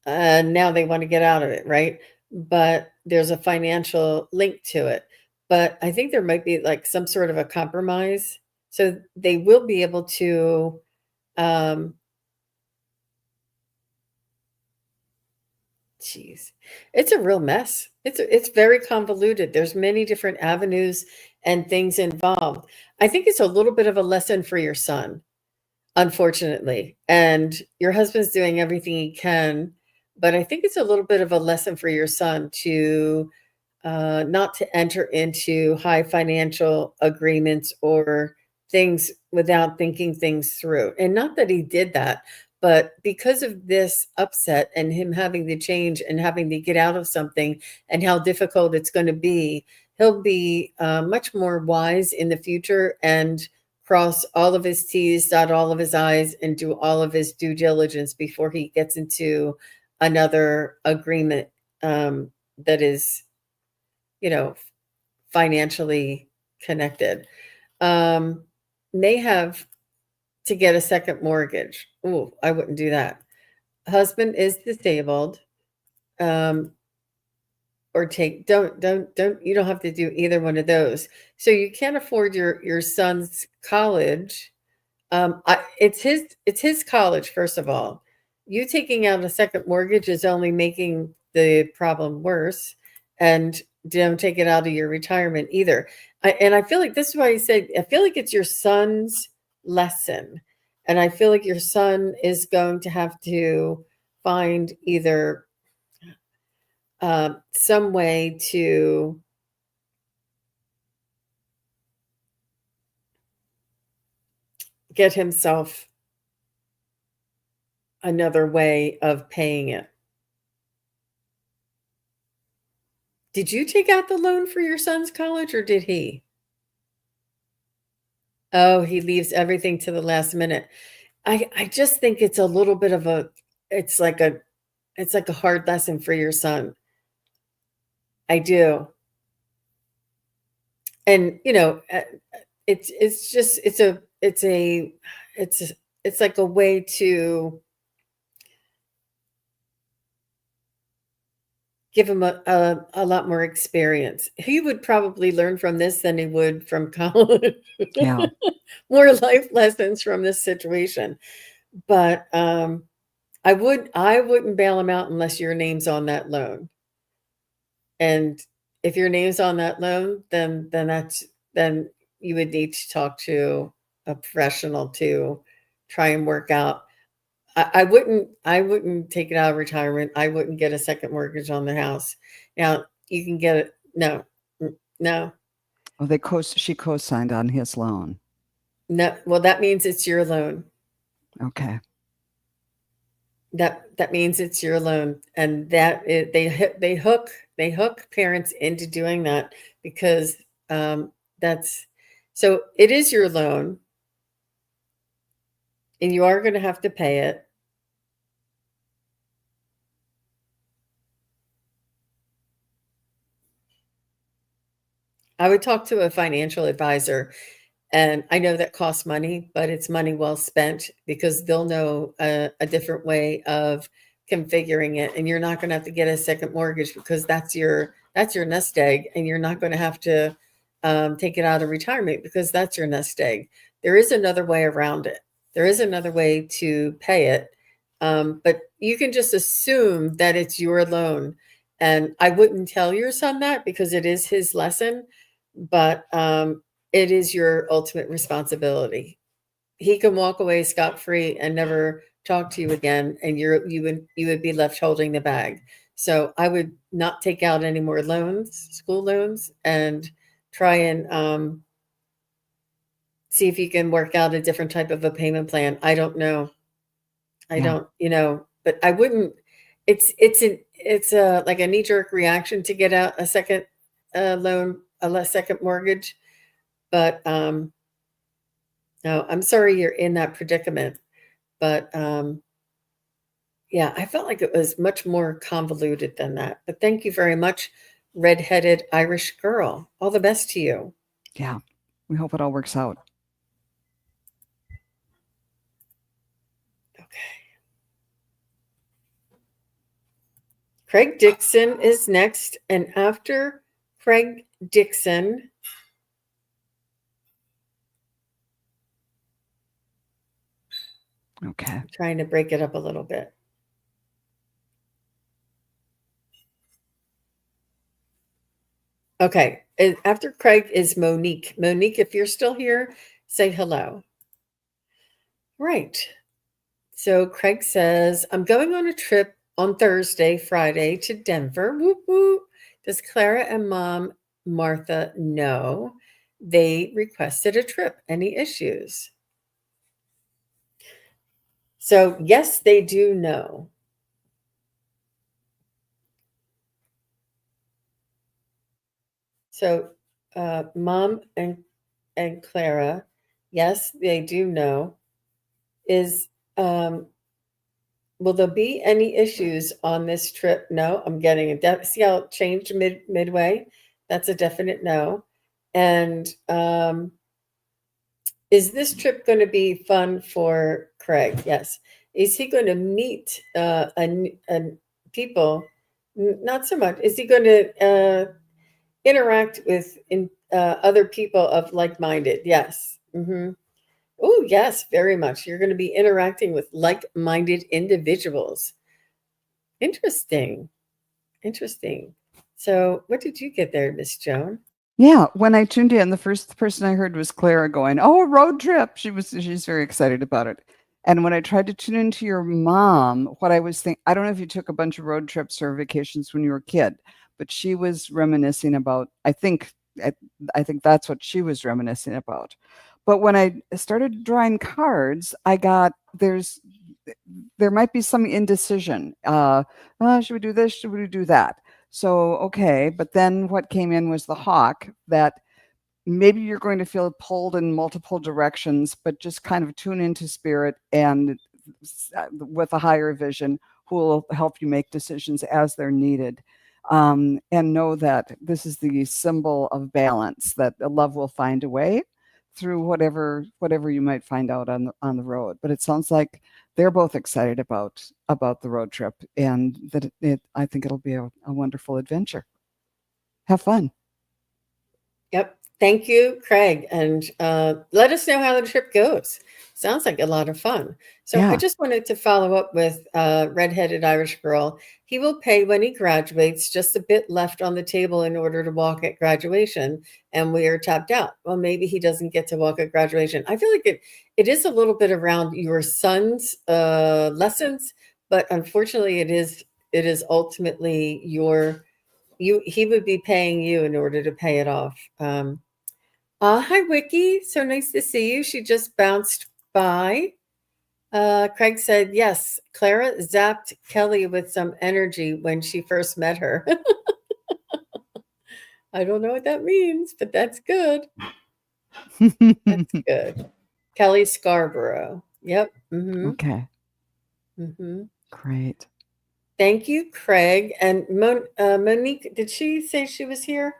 and now they want to get out of it, right? But there's a financial link to it. But I think there might be like some sort of a compromise, so they will be able to um geez, it's a real mess. It's very convoluted. There's many different avenues and things involved. I think it's a little bit of a lesson for your son, unfortunately. And your husband's doing everything he can, but I think it's a little bit of a lesson for your son to not to enter into high financial agreements or things without thinking things through. And not that he did that, but because of this upset and him having to change and having to get out of something and how difficult it's going to be, he'll be much more wise in the future and cross all of his T's, dot all of his I's, and do all of his due diligence before he gets into another agreement that is, you know, financially connected. Um, may have to get a second mortgage. Ooh, I wouldn't do that. Husband is disabled. Um, or take don't you don't have to do either one of those. So you can't afford your son's college. It's his college, first of all. You taking out a second mortgage is only making the problem worse, and don't take it out of your retirement either. And I feel like this is why I say I feel like it's your son's lesson, and I feel like your son is going to have to find either some way to get himself another way of paying it. Did you take out the loan for your son's college or did he? Oh, he leaves everything to the last minute. I just think it's a little bit of a it's like a it's like a hard lesson for your son. I do. And it's just it's it's like a way to give him a lot more experience. He would probably learn from this than he would from college. Yeah. More life lessons from this situation. But I wouldn't bail him out unless your name's on that loan. And if your name's on that loan, then you would need to talk to a professional to try and work out. I wouldn't take it out of retirement. I wouldn't get a second mortgage on the house. Now you can get it. No, no, Oh, she co-signed on his loan. no. Well, that means it's your loan. Okay. That means it's your loan, and they hook parents into doing that because that's so it is your loan, and you are going to have to pay it. I would talk to a financial advisor. And I know that costs money, but it's money well spent because they'll know a different way of configuring it. And you're not going to have to get a second mortgage because that's your nest egg, and you're not going to have to take it out of retirement because that's your nest egg. There is another way around it. There is another way to pay it, but you can just assume that it's your loan. And I wouldn't tell your son that because it is his lesson, but it is your ultimate responsibility. He can walk away scot-free and never talk to you again, and you would be left holding the bag. So I would not take out any more loans, school loans, and try and see if you can work out a different type of a payment plan. I don't know. I Yeah. don't, but I wouldn't. It's a like a knee jerk reaction to get out a second loan, a second mortgage. But no, I'm sorry you're in that predicament. But yeah, I felt like it was much more convoluted than that. But thank you very much, redheaded Irish girl. All the best to you. Yeah. We hope it all works out. Okay. Craig Dixon is next. And after Craig Dixon, Okay. I'm trying to break it up a little bit. Okay. After Craig is Monique. Monique, if you're still here, say hello. Right. So Craig says, I'm going on a trip on Thursday, Friday to Denver. Whoop, whoop. Does Clara and mom Martha know? They requested a trip. Any issues? So, yes, they do know. So, mom and Clara, yes, they do know. Is will there be any issues on this trip? No, I'm getting a see how it changed midway. That's a definite no. And is this trip going to be fun for Craig? Yes. Is he going to meet people? Not so much. Is he going to interact with other people of like-minded? Yes. Oh, yes, very much. You're going to be interacting with like-minded individuals. Interesting. Interesting. So, what did you get there, Miss Joan? Yeah, when I tuned in, the first person I heard was Clara going, "Oh, a road trip." She's very excited about it. And when I tried to tune into your mom, what I was thinking, I don't know if you took a bunch of road trips or vacations when you were a kid, but she was reminiscing about, I think that's what she was reminiscing about. But when I started drawing cards, I got there might be some indecision. Should we do this? Should we do that? So, okay. But then what came in was the hawk, that maybe you're going to feel pulled in multiple directions, but just kind of tune into spirit and with a higher vision who will help you make decisions as they're needed. And know that this is the symbol of balance, that love will find a way through whatever you might find out on the road. But it sounds like they're both excited about the road trip, and that I think it'll be a wonderful adventure. Have fun. Yep. Thank you, Craig. And let us know how the trip goes. Sounds like a lot of fun. So I Yeah. just wanted to follow up with Redheaded Irish Girl. He will pay when he graduates, just a bit left on the table in order to walk at graduation, and we are tapped out. Well, maybe he doesn't get to walk at graduation. I feel like it is a little bit around your son's lessons, but unfortunately it is ultimately your you he would be paying you in order to pay it off. Hi, Wiki. So nice to see you. She just bounced by. Craig said, yes, Clara zapped Kelly with some energy when she first met her. I don't know what that means, but that's good. That's good. Kelly Scarborough. Yep. Okay. Mm-hmm. Great. Thank you, Craig. And Monique, did she say she was here?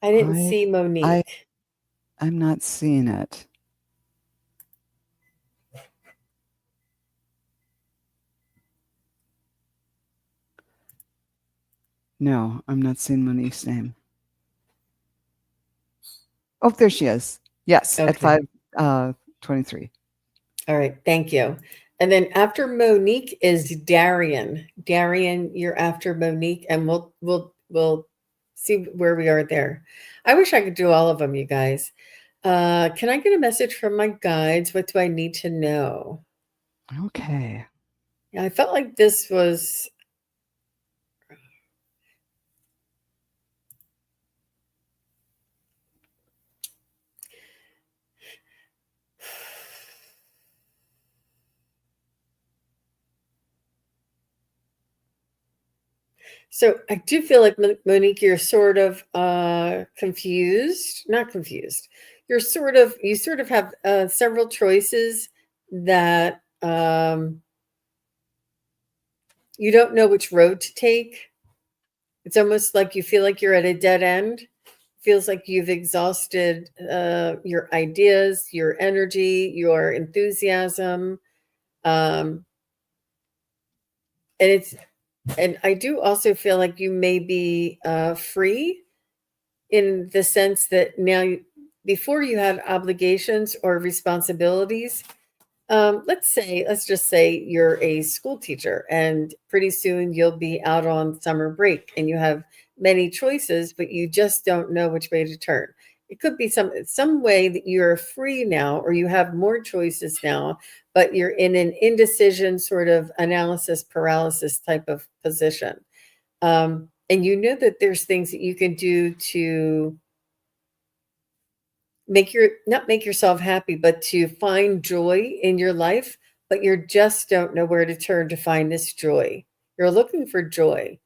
I didn't I see I Monique. I'm not seeing it. No, I'm not seeing Monique's name. Oh, there she is. Yes, at Okay. 5:23. All right, thank you. And then after Monique is Darian. Darian, you're after Monique, and we'll see where we are there. I wish I could do all of them, you guys. Can I get a message from my guides? What do I need to know? Okay. Yeah, I felt like this was so. I do feel like Monique, you're sort of confused. Not confused. You sort of have several choices that you don't know which road to take. It's almost like you feel like you're at a dead end. Feels like you've exhausted your ideas, your energy, your enthusiasm, um, and it's. And I do also feel like you may be free in the sense that now, before you had obligations or responsibilities. Let's just say you're a school teacher and pretty soon you'll be out on summer break and you have many choices, but you just don't know which way to turn. It could be some way that you're free now, or you have more choices now, but you're in an indecision sort of analysis paralysis type of position. And you know that there's things that you can do to not make yourself happy, but to find joy in your life, but you just don't know where to turn to find this joy. You're looking for joy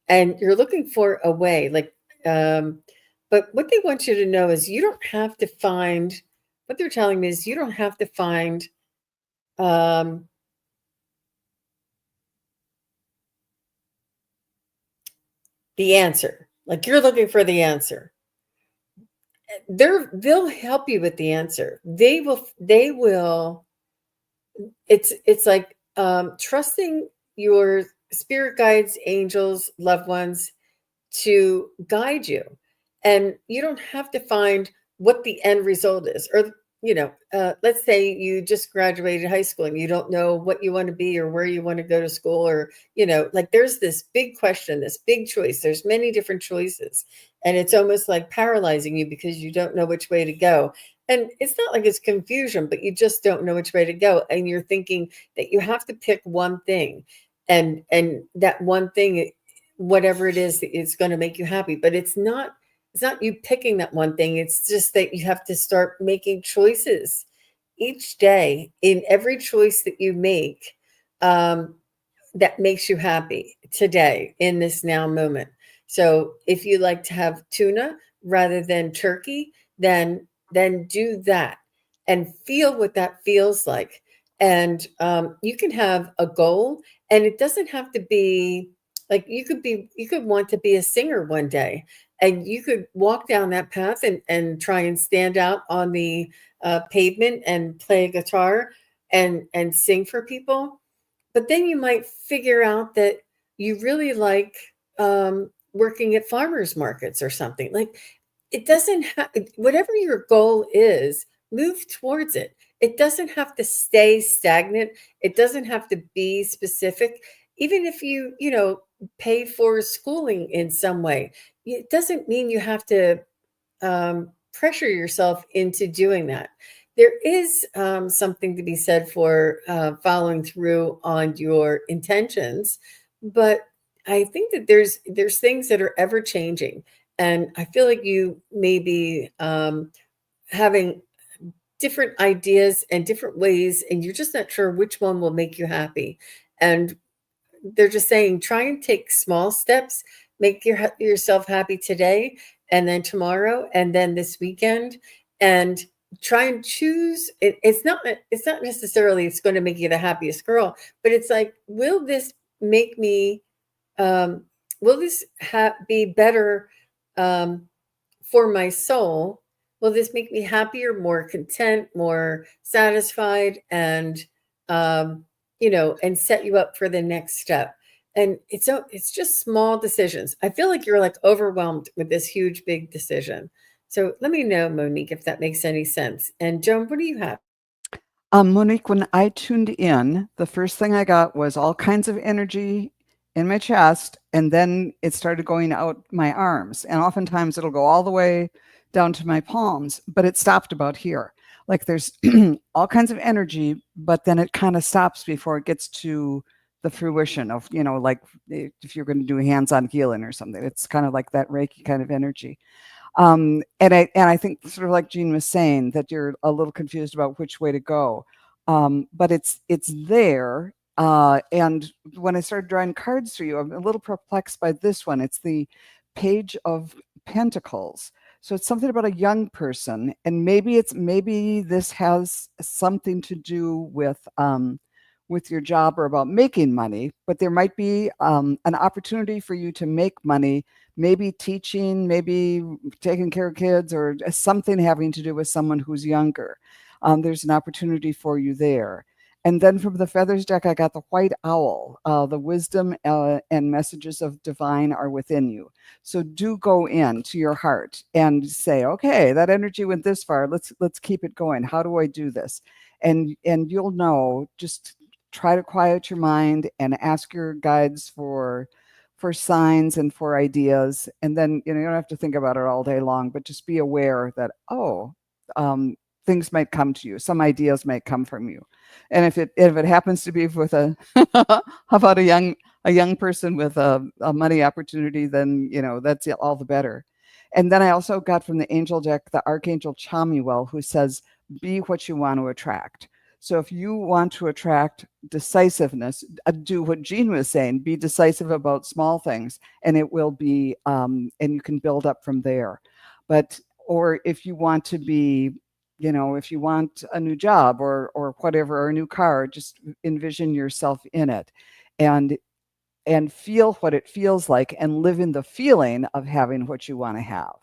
and you're looking for a way, um, but what they want you to know is you don't have to find, what they're telling me is you don't have to find um, the answer. Like you're looking for the answer. They'll help you with the answer. They will it's like trusting your spirit guides, angels, loved ones to guide you, and you don't have to find what the end result is. Or let's say you just graduated high school and you don't know what you want to be or where you want to go to school, or like there's this big question, this big choice, there's many different choices, and it's almost like paralyzing you because you don't know which way to go. And it's not like it's confusion, but you just don't know which way to go, and you're thinking that you have to pick one thing, and that one thing, whatever it is, it's going to make you happy. But it's not you picking that one thing. It's just that you have to start making choices each day. In every choice that you make, um, that makes you happy today in this now moment. So if you like to have tuna rather than turkey, then do that and feel what that feels like. And you can have a goal, and it doesn't have to be like you could want to be a singer one day, and you could walk down that path and try and stand out on the pavement and play a guitar and sing for people. But then you might figure out that you really like working at farmers markets or something. Like, it doesn't have, whatever your goal is, move towards it. It doesn't have to stay stagnant. It doesn't have to be specific. Even if pay for schooling in some way, it doesn't mean you have to pressure yourself into doing that. There is something to be said for following through on your intentions, but I think that there's things that are ever changing, and I feel like you may be having different ideas and different ways, and you're just not sure which one will make you happy. And they're just saying, try and take small steps, make yourself happy today, and then tomorrow, and then this weekend, and try and choose it. It's not necessarily it's going to make you the happiest girl, but it's like, will this make me um will this be better um for my soul? Will this make me happier, more content, more satisfied, and and set you up for the next step? And it's just small decisions. I feel like you're like overwhelmed with this huge big decision. So let me know, Monique, if that makes any sense. And Joan, what do you have? Monique, when I tuned in, the first thing I got was all kinds of energy in my chest, and then it started going out my arms. And oftentimes it'll go all the way down to my palms, but it stopped about here. Like there's all kinds of energy, but then it kind of stops before it gets to the fruition of, like if you're going to do hands-on healing or something. It's kind of like that Reiki kind of energy. And I think sort of like Jean was saying that you're a little confused about which way to go, but it's there. And when I started drawing cards for you, I'm a little perplexed by this one. It's the Page of Pentacles. So it's something about a young person, and maybe this has something to do with your job or about making money, but there might be an opportunity for you to make money, maybe teaching, maybe taking care of kids, or something having to do with someone who's younger. There's an opportunity for you there. And then from the feathers deck, I got the white owl. The wisdom and messages of divine are within you. So do go in to your heart and say, okay, that energy went this far. Let's keep it going. How do I do this? And you'll know. Just try to quiet your mind and ask your guides for signs and for ideas. And then you don't have to think about it all day long, but just be aware that things might come to you. Some ideas might come from you. And if it happens to be with a how about a young person with a money opportunity, then that's all the better. And then I also got from the angel deck the Archangel Chamuel, who says, be what you want to attract. So if you want to attract decisiveness, do what Jean was saying, be decisive about small things, and it will be, and you can build up from there. Or if you want to be, if you want a new job or whatever, or a new car, just envision yourself in it and feel what it feels like and live in the feeling of having what you want to have.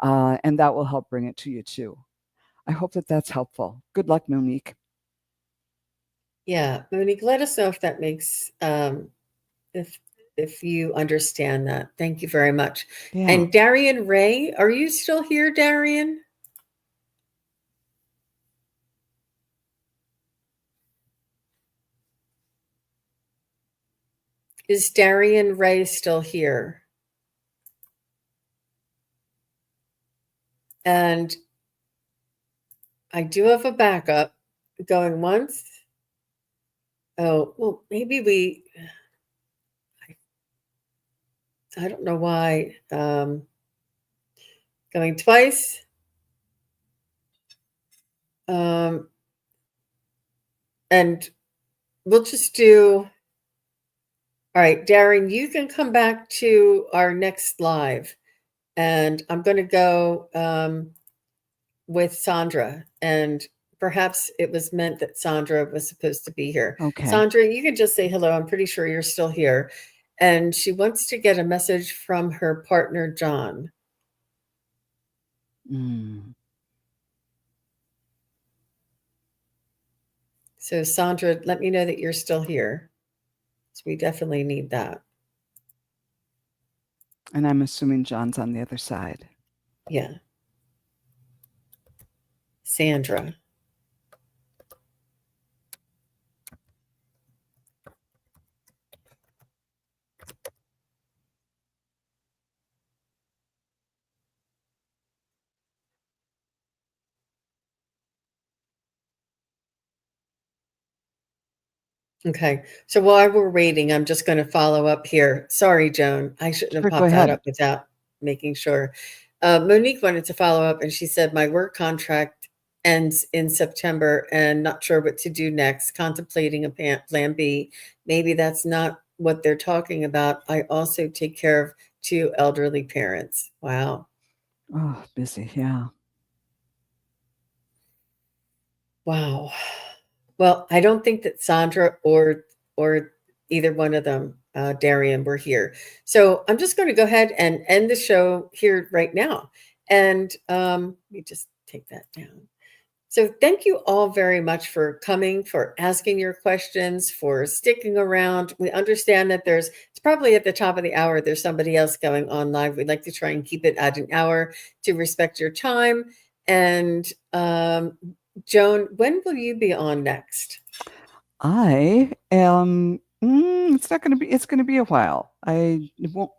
And that will help bring it to you too. I hope that that's helpful. Good luck, Monique. Yeah, Monique, let us know if that makes if you understand that. Thank you very much. Yeah. And Darian Ray, are you still here, Darian? Is Darian Ray still here? And I do have a backup going once. Oh, well, maybe I don't know why. Going twice. And we'll just do. All right, Darren, you can come back to our next live. And I'm going to go with Sandra. And perhaps it was meant that Sandra was supposed to be here. Okay. Sandra, you can just say hello. I'm pretty sure you're still here. And she wants to get a message from her partner, John. So, Sandra, let me know that you're still here. So we definitely need that. And I'm assuming John's on the other side. Yeah. Sandra. Okay. So while we're waiting, I'm just going to follow up here. Sorry, Joan. I shouldn't have Sure, go popped that ahead. up without making sure. Monique wanted to follow up and she said, my work contract ends in September and not sure what to do next, contemplating a plan B. Maybe that's not what they're talking about. I also take care of two elderly parents. Wow. Oh, busy. Yeah. Wow. Well, I don't think that Sandra or either one of them, Darian, were here. So I'm just going to go ahead and end the show here right now. And let me just take that down. So thank you all very much for coming, for asking your questions, for sticking around. We understand that it's probably at the top of the hour, there's somebody else going on live. We'd like to try and keep it at an hour to respect your time. And Joan, when will you be on next? I am. It's not going to be. It's going to be a while. I won't.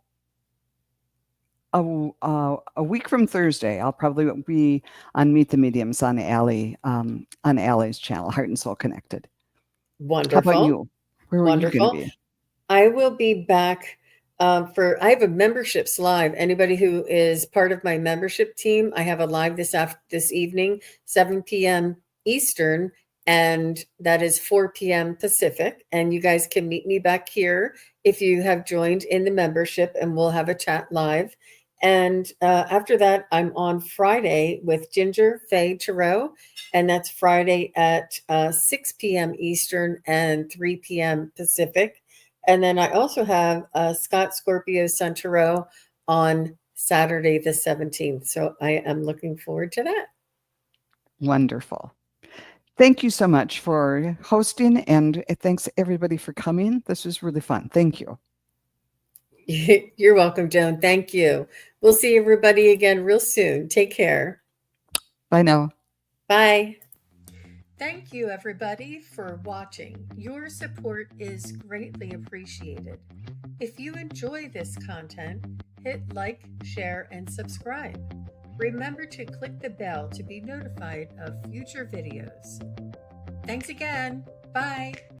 A week from Thursday, I'll probably be on Meet the Mediums on Allie's channel, Heart and Soul Connected. How about Wonderful. you? Where are you going to Wonderful. be? I will be back I have a memberships live. Anybody who is part of my membership team, I have a live this evening, 7 p.m. Eastern, and that is 4 p.m. Pacific. And you guys can meet me back here if you have joined in the membership, and we'll have a chat live. And after that, I'm on Friday with Ginger Faye Tarot, and that's Friday at 6 p.m. Eastern and 3 p.m. Pacific. And then I also have Scott Scorpio Sun Tarot on Saturday the 17th. So I am looking forward to that. Wonderful. Thank you so much for hosting, and thanks everybody for coming. This was really fun. Thank you. You're welcome, Joan. Thank you. We'll see everybody again real soon. Take care. Bye now. Bye. Thank you, everybody, for watching. Your support is greatly appreciated. If you enjoy this content, hit like, share, and subscribe. Remember to click the bell to be notified of future videos. Thanks again. Bye.